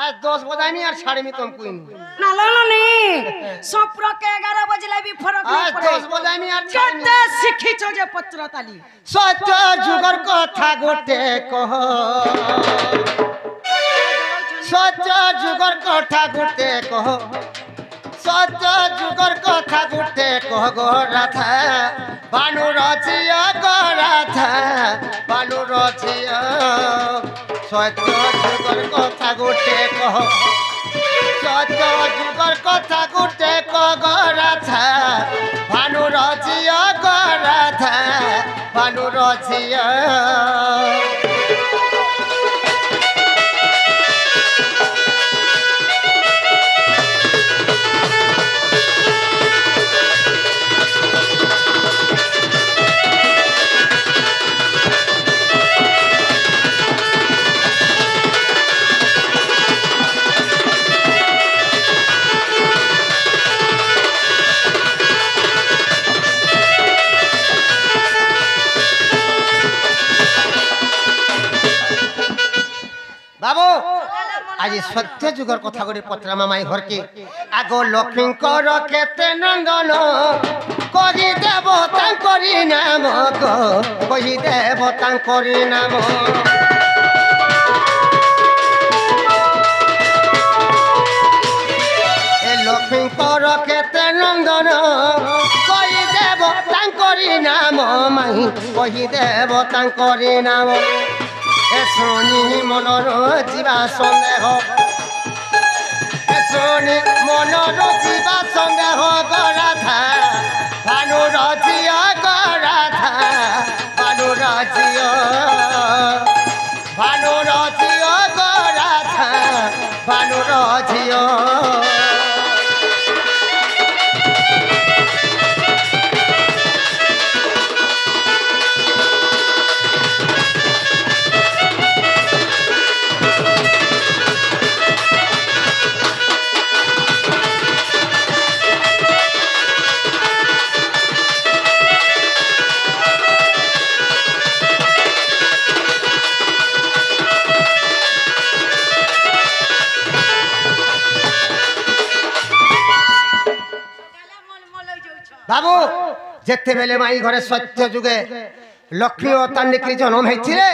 आज 10 बजानी और छाड़ी में तुम कोई ना लो नहीं सप्रो के 11 बजले भी फरक नहीं पड़े आज 10 बजानी और छाड़ी केते शिखी छो जे पत्रताली सत्य जुगर कथा गोटे कह सत्य जुगर कथा गोटे कह सत्य जुगर कथा गोटे कह गो राधा बानु रचिया गो राधा बानु रचिया सत्य जुगर कथा गोटे कह सत्य जुगर कथा गोटे कह गो राधा बानु रचिया गो राधा बानु रचिया बाबू आज सत्य जुगर कथा गोटे पत्रा मामाई घर के आगो लक्ष्मी केते नंदन कही देव तांकरी नाम कही देव तांकरी नाम ए लक्ष्मी केते नंदन कही देव तांकरी नाम माही कही देव तांकरी नाम शुणी मनर जीवा सन्देह शुणी मनर जीवा सन्देह गराधा भानु रजिय गराधा भानु रजिय गराधा भानु रजिय बाबू जेते बेले माई घरे सत्य जुगे लक्ष्मी और तानिकी जन्म हेथिले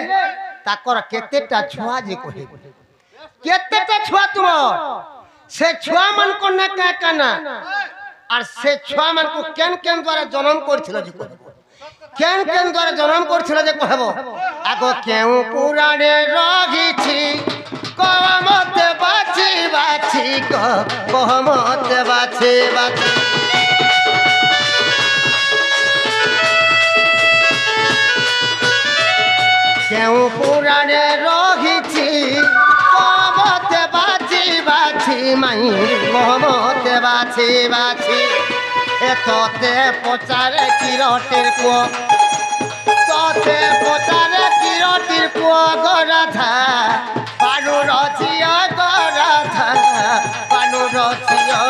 ताकर केतेटा छुआ जे कहे केतेटा छुआ तुमर से छुआ मन को न का काना और से छुआ मन को केन केन द्वारा जन्म करथिलो जे केन केन द्वारा जन्म करथिलो जे कहबो आगो केउ पुराणे रहिछि कहमत बाछि बाछि कहमत बाछि बाछि केउ पुराणे रहिछि कहमत बाछि बाछि माई कहमत बाछि बाछि एतते पचारे किरटिर को तते पचारे किरटिर को गराधा बानु रचिया गराधा बानु रचिया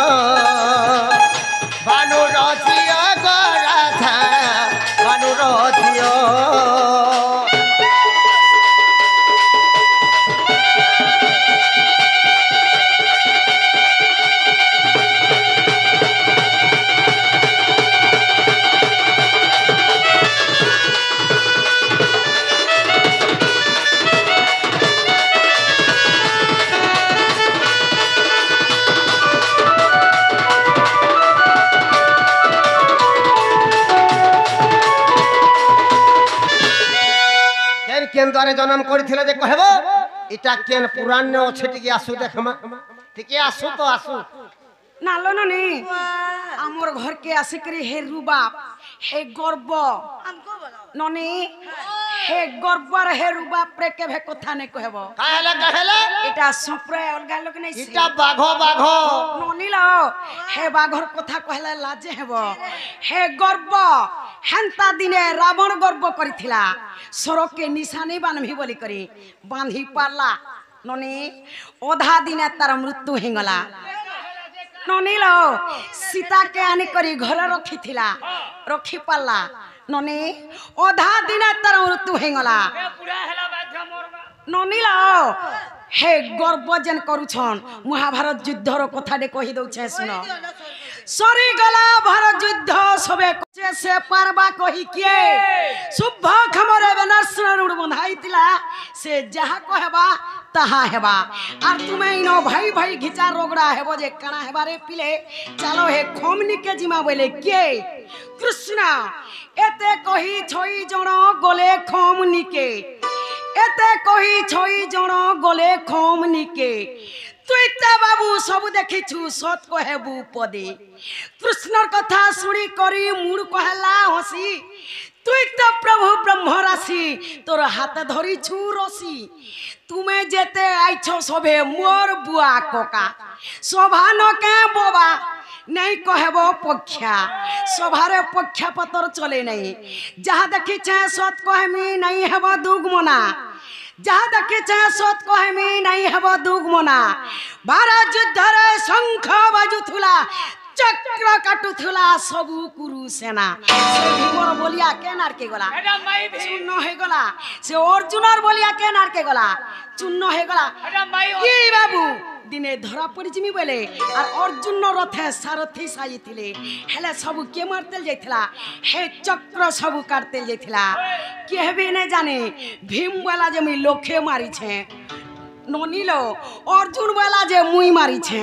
गराधा बानु रचिया केन द्वारे जन्म करथिले जे कहबो इटा केन पुराण ने अछि टिके आसु देखमा टिके आसु तो आसु नालो ननी हमर घर के आसिकरी हे रुबाब हे गर्व ननी हे गर्व और हे रुबाब प्रे के भे कथा ने कहबो कहले इटा सप्रे अलगा लोग नै इटा बाघो ननी लो हे बाघर कथा कहले लाजे हेबो हे गर्व हेंता दिने रावण गर्व करिथिला सड़क के निशानी बांधि बोली करी बांधि पारला ननी ओधा दिने तार मृत्यु हिंगला ननी लो सीता के आनी करी घर रखी थिला रखी पारला ननी ओधा दिने तार मृत्यु हिंगला ননিল হে গর্ব যেন করুছন মহাভারত যুদ্ধর কথাটে কহি দউছে শুন সরি গলা ভারত যুদ্ধ সবে কছে সে পারবা কহি কে শুভ খবরে বেনারসর রুড় বন্ধাইতিলা সে যাহা কহবা তাহা হেবা আর তুমি ইন ভাই ভাই ঘিচা রগড়া হেব যে কানা হেবারে পিলে চালো হে খমনিকে জিমা বলে কে কৃষ্ণ এতে কহি ছই জন গলে খমনিকে এতে কহি ছই জন গলে খমনিকে তুই তা বাবু সবু দেখিছু সত কহেবু পদে কৃষ্ণর কথা শুনি করি মুড় কহেলা হসি তুই তো প্রভু ব্রহ্ম রাশি তোর হাতে ধরিছু রসি তুমি যেতে আইছ সবে মোর বুয়া ককা সভানকে বাবা নাই কহেব পক্ষা সভারে পক্ষা পতর চলে নাই যাহা দেখিছে সত কহেমি নাই হেব দুগমনা যাহা দেখিছে সত কহেমি নাই হেব দুগমনা ভারত যুদ্ধরে শঙ্খ বাজুথুলা চক্র কাটুথুলা সবু কুরু সেনা সে ভীমর বলিয়া কেন আরকে গলা চূর্ণ হয়ে গলা সে অর্জুনর বলিয়া কেন আরকে গলা চূর্ণ হয়ে গলা কি বাবু দিনে ধরা পড়িছিমি বলে আর অর্জুন রথে সারথি সাজিলে হেলে সবু কে মারতে যাইছিলা হে চক্র সবু কাটতে যাইছিলা কেহবে না জানে ভীম বলা যে মুই লোকে মারিছে ননিল অর্জুন বলা যে মুই মারিছে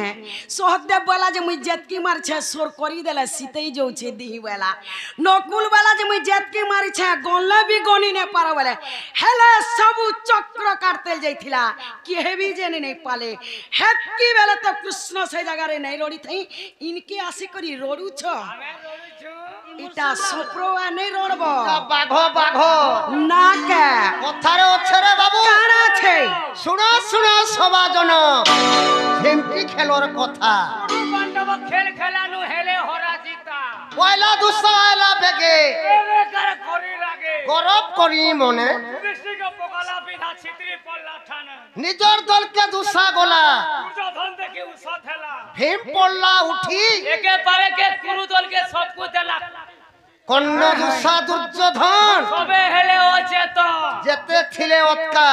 সহদেব বলা যে মুই জেতকি মারিছে সোর করি দেলে শীতেই যাচ্ছে দিহি বেলা নকুল বলা যে মুই জেতকি মারিছে গনলে বি গনি নে পারে বলে হেলে সবু চক্র কাটতে যাইছিলা কেহবি জেনে নেই পালে হেতকি বেলা তো কৃষ্ণ সেই জায়গারে নাই রড়ি থাই ইনকে আসি করি রড়ুছ এটা সপ্রয়া নেই রড়ব বাঘ বাঘ না কে কথারে আছে রে বাবু কার আছে শুনো শুনো সবাজন ঝিমকি খেলর কথা পাণ্ডব খেল খেলানো হেলে হরা জিতা পয়লা দুসা আইলা বেগে এবে করে করি লাগে গরব করি মনে বিষ্ণুকে পকালা বিধা ছিত্রি পল্লা ঠানা নিজর দলকে দুসা গলা দুর্যোধন দেখি উসত হেলা ভীম পড়লা উঠি একে পারে কে কুরু দলকে সব কু দেলা কন্ন দুসা দুর্যোধন সবে হেলে অচেতন যেতে ছিলে অতকা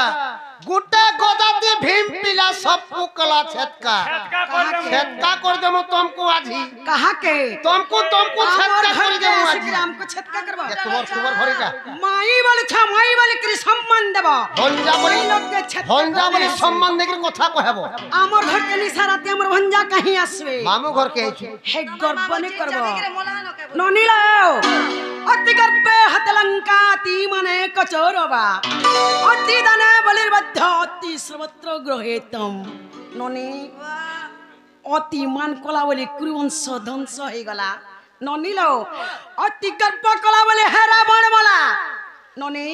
গোটা গদাতে ভীম পিলা সব পুকলা छेदका छेदका कर देमु छेदका कर देमु तुमको आजी कहा के तुमको छेदका कर देमु आजी हमको छेदका करबो ये तुम्हार घरे का माई बोले करी सम्मान देबो भंजा बोली लोग के छेदका भंजा बोली सम्मान देकर কথা কহবো আমার ঘর के निसाराते हमर भंजा कहीं आसवे मामू घर के आइছি हे गर्व ने करबो ननिला अति गर्भे हतलंका ती मने कचोरबा अति दाने बलिर बद्ध अति सर्वत्र ग्रहेतम ननी अति मान कला बोली कुरुवंश ध्वंस हो गला ननिल अति गर्भ कला बोले हे रावण बोला ननी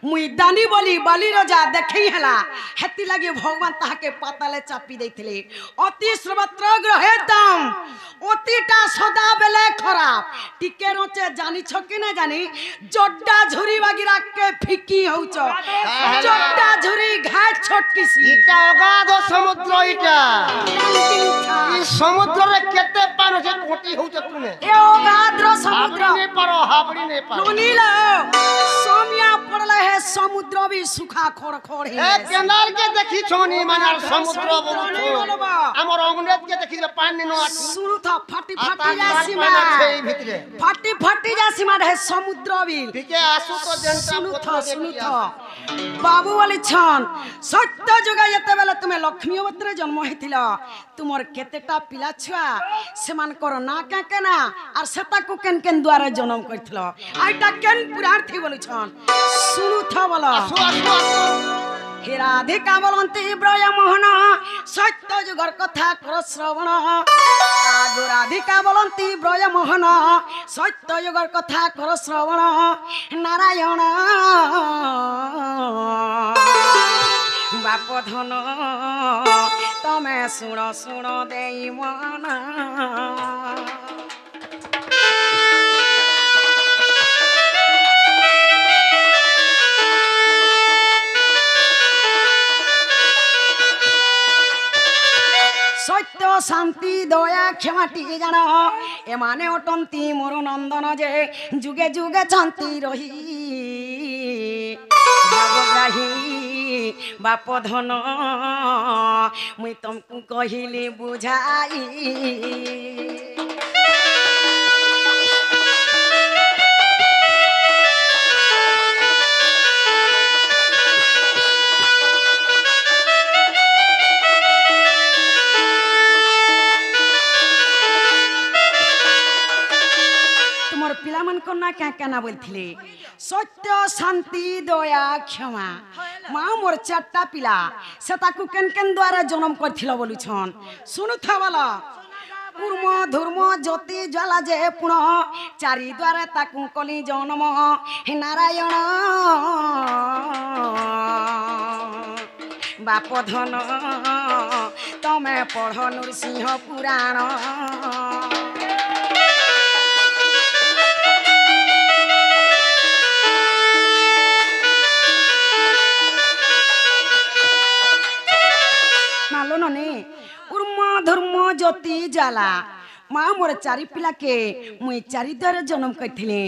मुई दानी बोली बाली रजा देखई हला हेती लागे भगवान ताहाके पाताले चापी देथिले अति सर्वत्र ग्रहेतम अतिटा सदा बेले खराब टिके रोचे जानी छ कि ना जानी जड्डा झुरी बागिरा के फिकी होउछ जड्डा झुरी घाट छटकीसी এটা অগাধ সমুদ্র এটা এই সমুদ্রে কেতে পান আছে কোটি হউছ তুমি ए ओगाद्र समुद्र হাবড়ি নে পারো ननिला सोमिया पड़ला है समुद्र भी सुखा खोड़ खोड़ এ है কেনাল কে দেখি ছনি মানার সমুদ্র বলছো বলবা। আমার অঙ্গনেত কে দেখি পানি নো আছে सुनु था फाटी फाटी আতান जासी পানি আছে এই मा ভিতরে फाटी फाटी जासी मा है समुद्र बिल ঠিকে আসু তো জেনটা सुनु था बाबू वाली छन सत्य जुगा जेते बेले तुमे लक्ष्मी अवतारे जन्म हेतिल तुमर केतेटा पिला छुआ सेमान कर ना का केना आर सेता को केन केन द्वारा जन्म करथिल आइटा केन पुरार्थी बोलु छन सुनु था बोला আসু আসু আসু हे राधिका बोलंती ब्रज मोहन सत्य जुगर कथा कर श्रवण आगो राधिका बोलंती ब्रज मोहन सत्य जुगर कथा कर श्रवण नारायण बाप धन तमे शुण शुण देई मन सत्य शांति दया क्षमाटी जान एमाने अटंती मोर नंदन जे जुगे जुगे शांति रही जगग्राही बाप धन मुई तुमको कहिले बुझाई पिला मन को ना क्या क्या ना बोलथिले सत्य शांति दया क्षमा माँ मोर चारटा पिला से ताकू केन केन द्वारा जन्म करथिलो बोलु छन सुनु था वाला कुर्म धर्म ज्योति ज्वाला जे पुण चारि द्वारा ताकू कली जन्म हे नारायण बाप धन तमे पढ़ नृसिंह पुराण धर्म ज्योति जाला माँ मोर चारि पिला के मुई चारि द्वार जन्म करथिले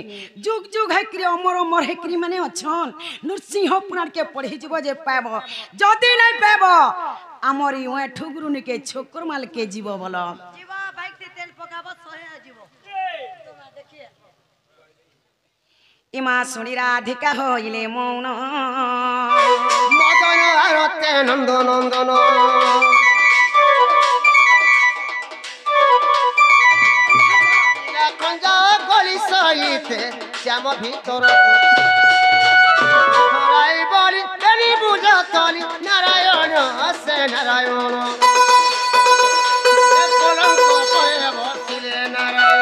जुग जुग हेकरी अमर अमर हेकरी माने अछन नृसिंह पुराण के पढ़ी जीव जे पाबो जदी नै पाबो हमर इवे ठुगरुनी के छोकर माल के जीव बोलो जीव बाइक से तेल पकाबो सहे जीव देखिए इमा सुनी राधिका होइले मौन मदन आरते नंद नंदन गली सहिते श्याम भीतर बली तेरी बुझ तली नारायण से नारायण बसिले नारायण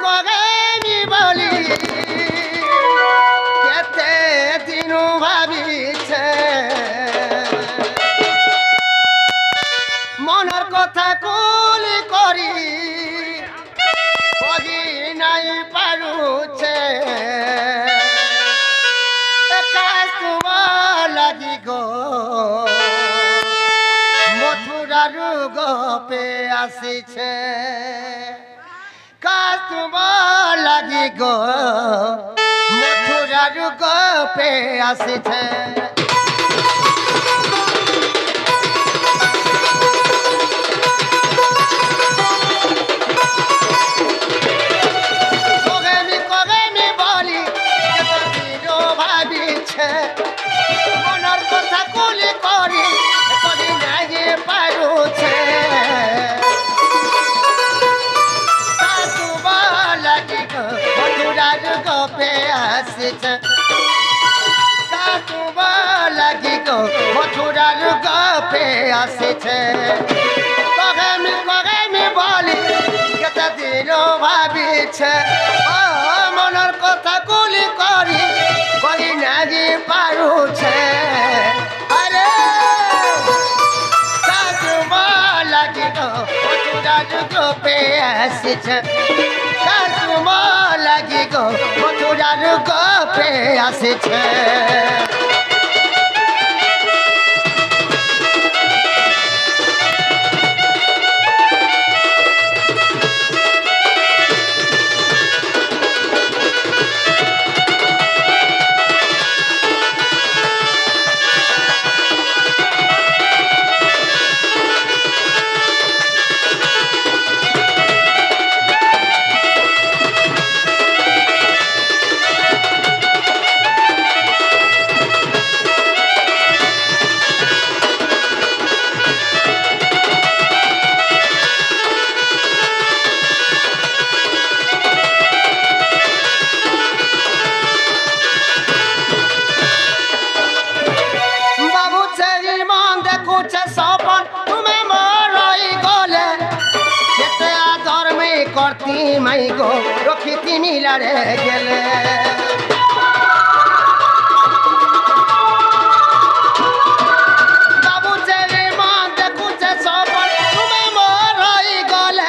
कगेमी बोली केते दिन भाविछे मनर कथा कुली करी कही नहीं पारुछे लगी गो मथुरा रुग पे आसीछे लगी गो मथुरा रुग पे आसीछे मनर कथा कुली करी कही नहीं पारुछे लगी मथुरा रुग पे आसीछे लगी गो मथुरा रुग पे आसीछे कगेमी बोली केते दिन भाविछे मनर कथा कुली करी कही नहीं पारुछे अरे लगी गो मथुरा रुग पे आसीछे लगी गो मथुरा रुग पे आसीछे माई गो रखी मिलारे गेले बाबू चेरी मां देखुचे सपन तुमे मोरई गले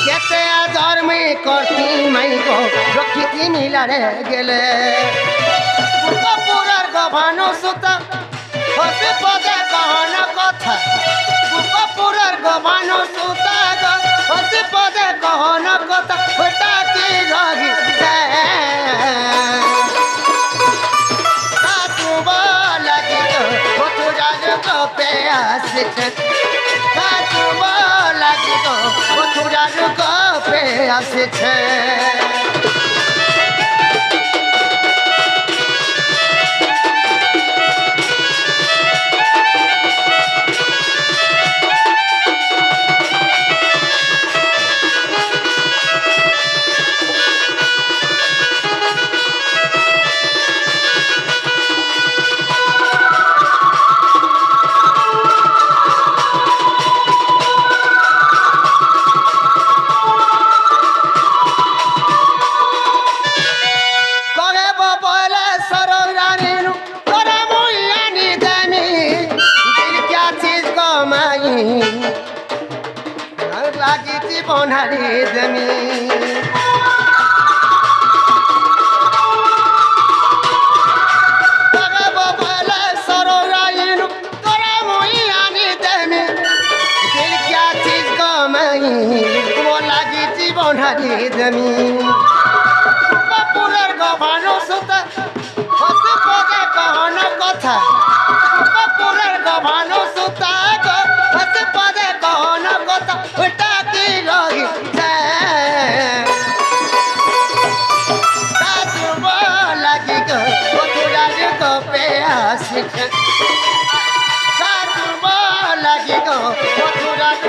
केते धर्मी करती माई गो रखी मिलारे गेले गोपुरर गभानो सुता हसे पदे कहन कथा गोपुरर गभानो सुता হসে পদে কহন কথা ওটা কি রহিছে কাতুব লাগি গো মথুরার গোপে আসছে কাতুব লাগি গো মথুরার গোপে আসছে বনারি জমি বলে সরাইন তোরা মই আনি দেমি দিল क्या चीज कमाई वो লাগিছি বনারি জমি বাপুরের গভানো সুতা হসে পদে কহন কথা বাপুরের গভানো সুতা গো হসে পদে কহন কথা ওটা কি রহিছে কাতুব লাগি গো মথুরার গোপে আসছে কাতুব লাগি গো মথুরার